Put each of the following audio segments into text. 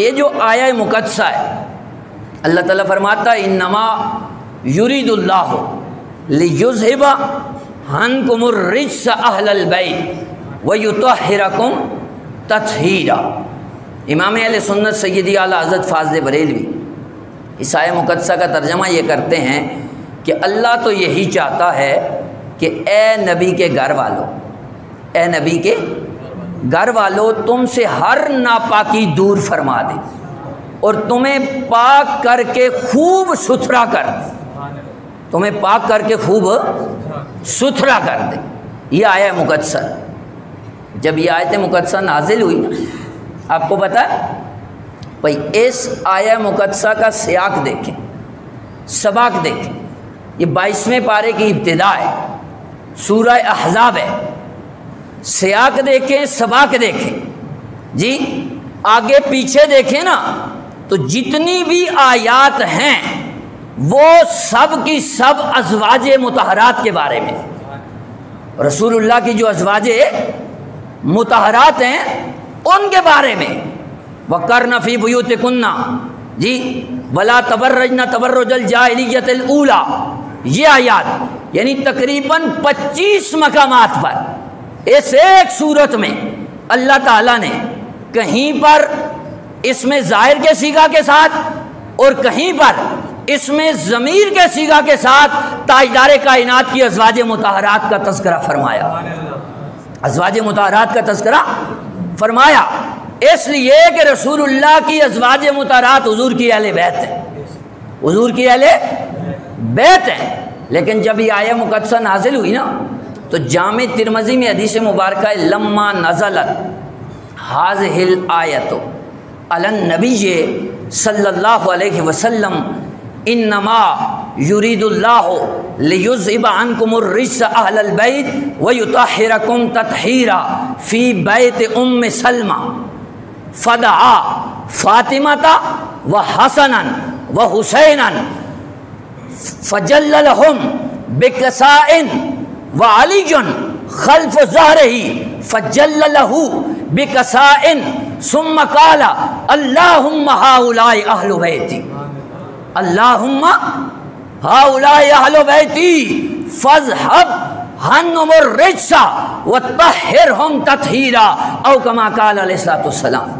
یہ جو آیہ مقدسہ ہے، اللہ تعالیٰ فرماتا ہے انما یرید اللہ لیذھب عنکم الرجس اہل البیت ویطہرکم تطہیرا۔ امام اہل سنت سیدی اعلیٰ حضرت فاضل بریلوی اس آیہ مقدسہ کا ترجمہ یہ کرتے ہیں کہ اللہ تو یہی چاہتا ہے کہ اے نبی کے گھر والوں، اے نبی کے گھر والوں، تم سے ہر ناپاکی دور فرما دے اور تمہیں پاک کر کے خوب ستھرا کر دے، تمہیں پاک کر کے خوب ستھرا کر دے۔ یہ آیہ مقدسہ، جب یہ آیت مقدسہ نازل ہوئی نا، آپ کو پتہ ہے بھائی اس آیہ مقدسہ کا سیاق دیکھیں، سباق دیکھیں، یہ 22ویں پارے کی ابتدا ہے، سورہ احزاب ہے، سیاق دیکھیں، سباق دیکھیں جی، آگے پیچھے دیکھیں نا تو جتنی بھی آیات ہیں وہ سب کی سب ازواج مطہرات کے بارے میں، رسول اللہ کی جو ازواج مطہرات ہیں ان کے بارے میں۔ وَقَرْنَ فِي بُيُوتِكُنَّ جی وَلَا تَبَرَّجْنَ تَبَرُّجَ الْجَاهِلِيَّةِ الْأُولَى، یہ آیات یعنی تقریباً 25 مقامات پر اس ایک صورت میں اللہ تعالیٰ نے کہیں پر اس میں ظاہر کے صیغہ کے ساتھ اور کہیں پر اس میں ضمیر کے صیغہ کے ساتھ تاجدار کائنات کی ازواج مطہرات کا تذکرہ فرمایا، ازواج مطہرات کا تذکرہ فرمایا، اس لیے کہ رسول اللہ کی ازواج مطہرات حضور کی اہل بیت ہیں، حضور کی اہل بیت ہیں۔ لیکن جب یہ آیہ مقدسہ نازل ہوئی نا تو جامع ترمذی میں حدیث مبارکہ ہے لما نزلت ہذہ الآیۃ علی النبی صلی اللہ علیہ وسلم انما یرید اللہ لیذھب عنکم الرجس اہل البیت ویطہرکم تطہیرا فی بیت ام سلمہ فدعا فاطمۃ وحسنا وحسینا فجللہم بکساء وعلی خلف ظہرہ فجللہ بکساء ثم قال اللہم ہؤلاء اہل بیتی، اللہم ہؤلاء اہل بیتی فاذھب عنہم الرجس وطہرہم تطہیرا، او کما قال علیہ الصلوۃ والسلام۔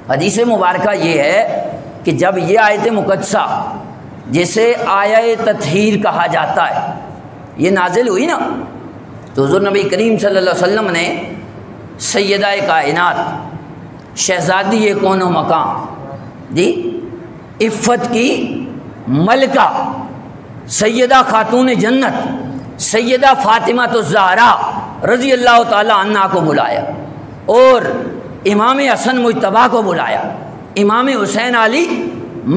حدیث مبارکہ یہ ہے کہ جب یہ آیت مقدسہ جسے آیہ تطہیر کہا جاتا ہے یہ نازل ہوئی نا تو حضور نبی کریم صلی اللہ علیہ وسلم نے سیدہ کائنات، شہزادی کون و مقام جی، عفت کی ملکہ، سیدہ خاتون جنت، سیدہ فاطمہ الزہرا رضی اللہ تعالی عنہا کو بلایا اور امام حسن مجتبیٰ کو بلایا، امام حسین علی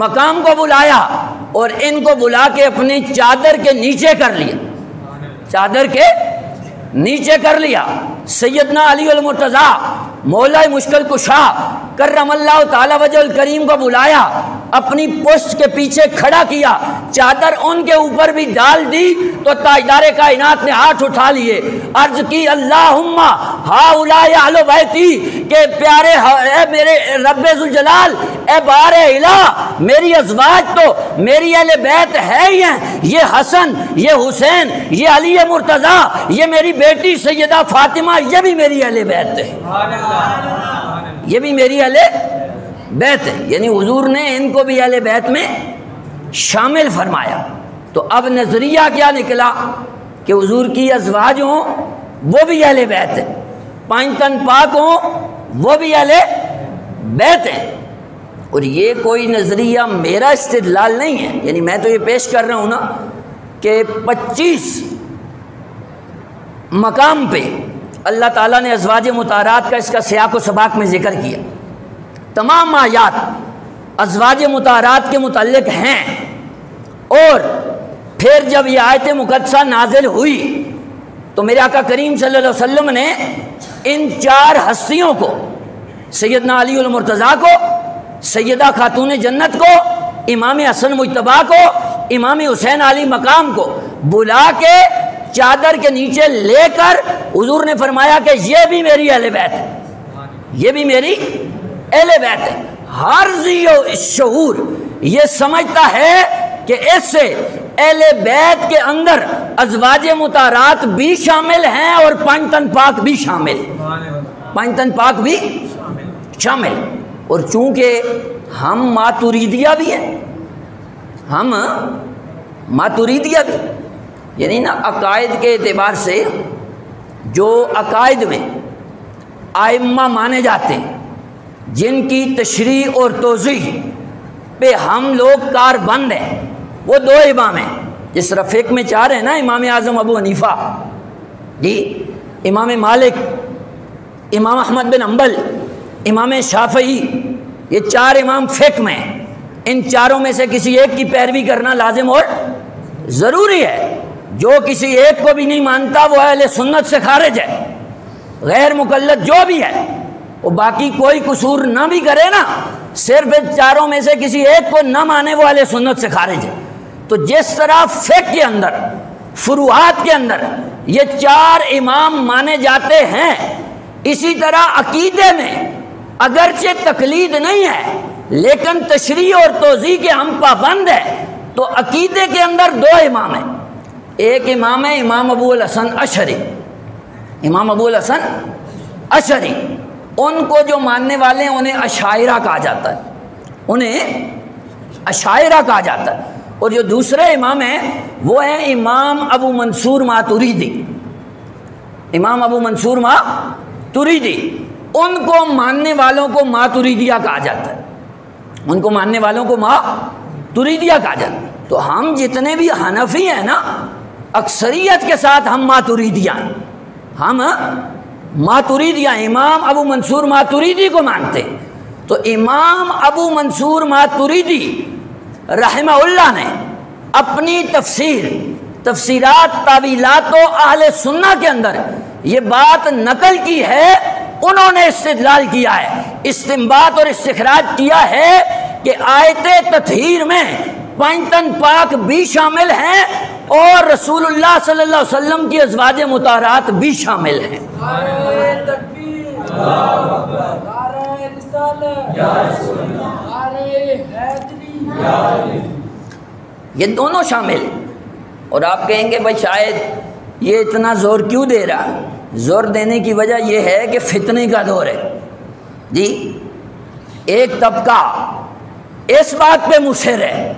مقام کو بلایا اور ان کو بلا کے اپنی چادر کے نیچے کر لیا، چادر کے نیچے کر لیا۔ سیدنا علی المرتضیٰ مولا مشکل کشا کرم اللہ تعالی وجہ الکریم کو بلایا، اپنی پشت کے پیچھے کھڑا کیا، چادر ان کے اوپر بھی ڈال دی تو تاجدار کائنات نے ہاتھ اٹھا لیے، عرض کی اللہم ہؤلاء اہل بیتی، کہ پیارے اے میرے رب ذوالجلال، اے بار الہ، میری ازواج تو میری اہل بیت ہے ہی ہیں، یہ حسن، یہ حسین، یہ علی مرتضیٰ، یہ میری بیٹی سیدہ فاطمہ، یہ بھی میری اہل بیت ہے، یہ بھی میری اہل بیت ہے، یعنی حضور نے ان کو بھی اہل بیت میں شامل فرمایا۔ تو اب نظریہ کیا نکلا کہ حضور کی ازواج ہوں وہ بھی اہل بیت ہیں، پانچ تن پاک ہوں وہ بھی اہل بیت ہیں۔ اور یہ کوئی نظریہ میرا استدلال نہیں ہے، یعنی میں تو یہ پیش کر رہا ہوں نا کہ 25 مقام پہ اللہ تعالیٰ نے ازواج مطہرات کا اس کا سیاق و سباق میں ذکر کیا، تمام آیات ازواج مطہرات کے متعلق ہیں۔ اور پھر جب یہ آیت مقدسہ نازل ہوئی تو میرے آقا کریم صلی اللہ علیہ وسلم نے ان 4 ہستیوں کو، سیدنا علی المرتضیٰ کو، سیدہ خاتون جنت کو، امام حسن مجتبیٰ کو، امام حسین علی مقام کو بلا کے چادر کے نیچے لے کر حضور نے فرمایا کہ یہ بھی میری اہل بیت ہے، یہ بھی میری اہل بیت ہے۔ ہر ذی شعور یہ سمجھتا ہے کہ اس سے اہل بیت کے اندر ازواج مطہرات بھی شامل ہیں اور پنج تن پاک بھی شامل، پنج تن پاک بھی شامل۔ اور چونکہ ہم ماتوریدیہ بھی ہیں، ہم ماتوریدیہ بھی، یعنی نا عقائد کے اعتبار سے جو عقائد میں ائمہ مانے جاتے ہیں، جن کی تشریح اور توضیح پہ ہم لوگ کاربند ہیں، وہ دو امام ہیں۔ جس طرح فقہ میں چار ہیں نا، امام اعظم ابو حنیفہ جی، امام مالک، امام احمد بن حنبل، امام شافعی، یہ چار امام فقہ میں ہیں۔ ان چاروں میں سے کسی ایک کی پیروی کرنا لازم اور ضروری ہے۔ جو کسی ایک کو بھی نہیں مانتا وہ اہل سنت سے خارج ہے، غیر مقلد جو بھی ہے، وہ باقی کوئی قصور نہ بھی کرے نا، صرف ان چاروں میں سے کسی ایک کو نہ مانے وہ اہل سنت سے خارج ہے۔ تو جس طرح فقہ کے اندر، فروعات کے اندر یہ چار امام مانے جاتے ہیں، اسی طرح عقیدے میں اگرچہ تقلید نہیں ہے لیکن تشریح اور توضیح کے ہم پابند ہیں، تو عقیدے کے اندر دو امام ہیں۔ ایک امام ہے امام ابو الحسن اشعری، امام ابو الحسن اشعری، ان کو جو ماننے والے ہیں انہیں اشاعرہ کہا جاتا ہے، انہیں اشاعرہ کہا جاتا ہے۔ اور جو دوسرے امام ہیں وہ ہیں امام ابو منصور ماتوریدی، امام ابو منصور ماتوریدی، ان کو ماننے والوں کو ماتوریدیہ کہا جاتا ہے، ان کو ماننے والوں کو ماتوریدیہ کہا جاتا ہے۔ تو ہم جتنے بھی حنفی ہیں نا، اکثریت کے ساتھ ہم ماتوریدیہ ہیں، ہم ماتوریدیہ، امام ابو منصور ماتوریدی کو مانتے ہیں۔ تو امام ابو منصور ماتوریدی رحمہ اللہ نے اپنی تفسیرات، تعویلات و اہل سنہ کے اندر یہ بات نقل کی ہے، انہوں نے استدلال کیا ہے، استنباط اور استخراج کیا ہے کہ آیت تطہیر میں پنج تن پاک بھی شامل ہیں اور رسول اللہ صلی اللہ علیہ وسلم کی ازواج مطہرات بھی شامل ہیں۔ یہ دونوں شامل۔ اور آپ کہیں گے بھائی شاید یہ اتنا زور کیوں دے رہا ہے؟ زور دینے کی وجہ یہ ہے کہ فتنے کا دور ہے جی۔ ایک طبقہ اس بات پہ مصر ہے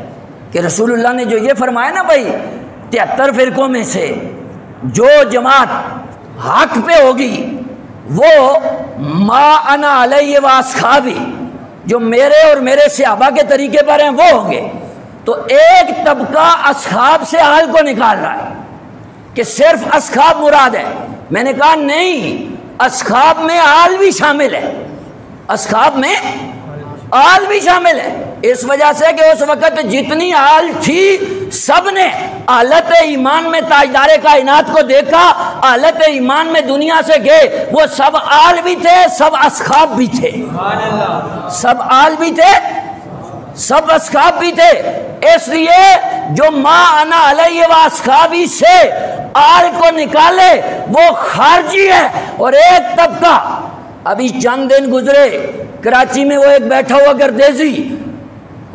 کہ رسول اللہ نے جو یہ فرمایا نا بھائی 73 فرقوں میں سے جو جماعت حق پہ ہوگی وہ ما انا علیہ و اصحابی، جو میرے اور میرے صحابہ کے طریقے پر ہیں وہ ہوں گے۔ تو ایک طبقہ اصحاب سے آل کو نکال رہا ہے کہ صرف اصحاب مراد ہے۔ میں نے کہا نہیں، اصحاب میں آل بھی شامل ہے، اصحاب میں آل بھی شامل ہے، اس وجہ سے کہ اس وقت جتنی آل تھی سب نے حالت ایمان میں تاجدار کائنات کو دیکھا، حالت ایمان میں دنیا سے گئے، وہ سب آل بھی تھے، سب اصحاب بھی تھے، سب آل بھی تھے، سب اصحاب بھی تھے۔ اس لیے جو ما انا علیہ و اصحابی سے آل کو نکالے وہ خارجی ہے۔ اور ایک طبقہ، ابھی چند دن گزرے کراچی میں وہ ایک بیٹھا ہوا گردیزی،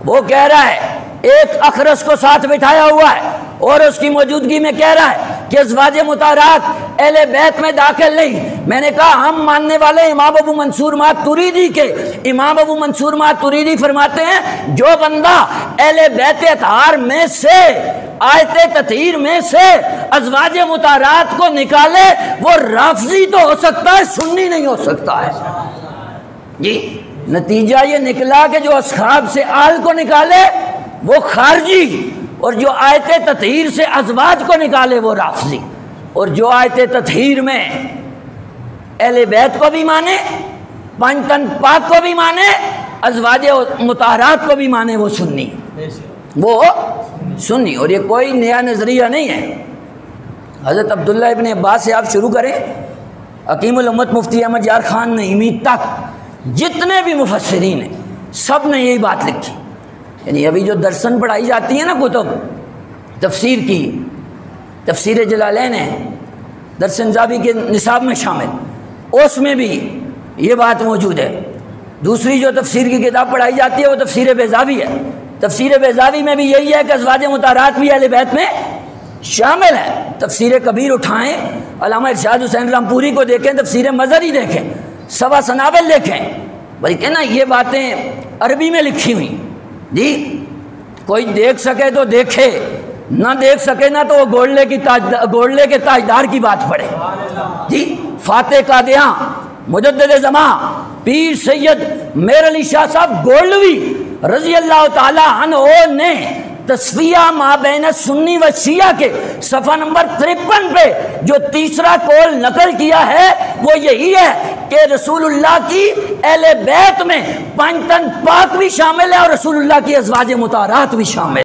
وہ کہہ رہا ہے، ایک اخرس کو ساتھ بٹھایا ہوا ہے اور اس کی موجودگی میں کہہ رہا ہے کہ ازواج مطہرات اہل بیت میں داخل نہیں۔ میں نے کہا ہم ماننے والے امام ابو منصور ماتوریدی کے، امام ابو منصور ماتوریدی فرماتے ہیں جو بندہ اہل بیت اطہار میں سے، آیت تطہیر میں سے ازواج مطہرات کو نکالے وہ رافضی تو ہو سکتا ہے، سنی نہیں ہو سکتا ہے جی۔ نتیجہ یہ نکلا کہ جو اصحاب سے آل کو نکالے وہ خارجی، اور جو آیت تطہیر سے ازواج کو نکالے وہ رافضی، اور جو آیت تطہیر میں اہل بیت کو بھی مانے، پنج تن پاک کو بھی مانے، ازواج مطہرات کو بھی مانے، وہ سنی، وہ سنی۔ اور یہ کوئی نیا نظریہ نہیں ہے۔ حضرت عبداللہ ابن عباس سے آپ شروع کریں، حکیم الامت مفتی احمد یار خان نعیمی تک جتنے بھی مفسرین ہیں سب نے یہی بات لکھی۔ یعنی ابھی جو درسن پڑھائی جاتی ہے نا کتب تفسیر کی، تفسیر جلالین ہے درس انزابی کے نصاب میں شامل، اس میں بھی یہ بات موجود ہے دوسری جو تفسیر کی کتاب پڑھائی جاتی ہے وہ تفسیر بیضاوی ہے. تفسیر بیضاوی میں بھی یہی ہے کہ ازواج مطہرات بھی اہل بیت میں شامل ہے. تفسیر کبیر اٹھائیں، علامہ ارشاد حسین رامپوری کو دیکھیں، تفسیر مظہری دیکھیں، سبا سنابل دیکھیں، بلکہ نا یہ باتیں عربی میں لکھی ہوئی. جی کوئی دیکھ سکے تو دیکھے، نہ دیکھ سکے نا تو وہ گولڈے کے تاجدار کی بات پڑھے. جی فاتح قادیاں مجدد زماں پیر سید میر علی شاہ صاحب گولڈوی رضی اللہ تعالی عنہ نے تصفیہ مابین سنی و شیعہ کے صفحہ نمبر 53 پہ جو تیسرا قول نقل کیا ہے وہ یہی ہے کہ رسول اللہ کی اہل بیت میں 5 تن پاک بھی شامل ہے اور رسول اللہ کی ازواج مطہرات بھی شامل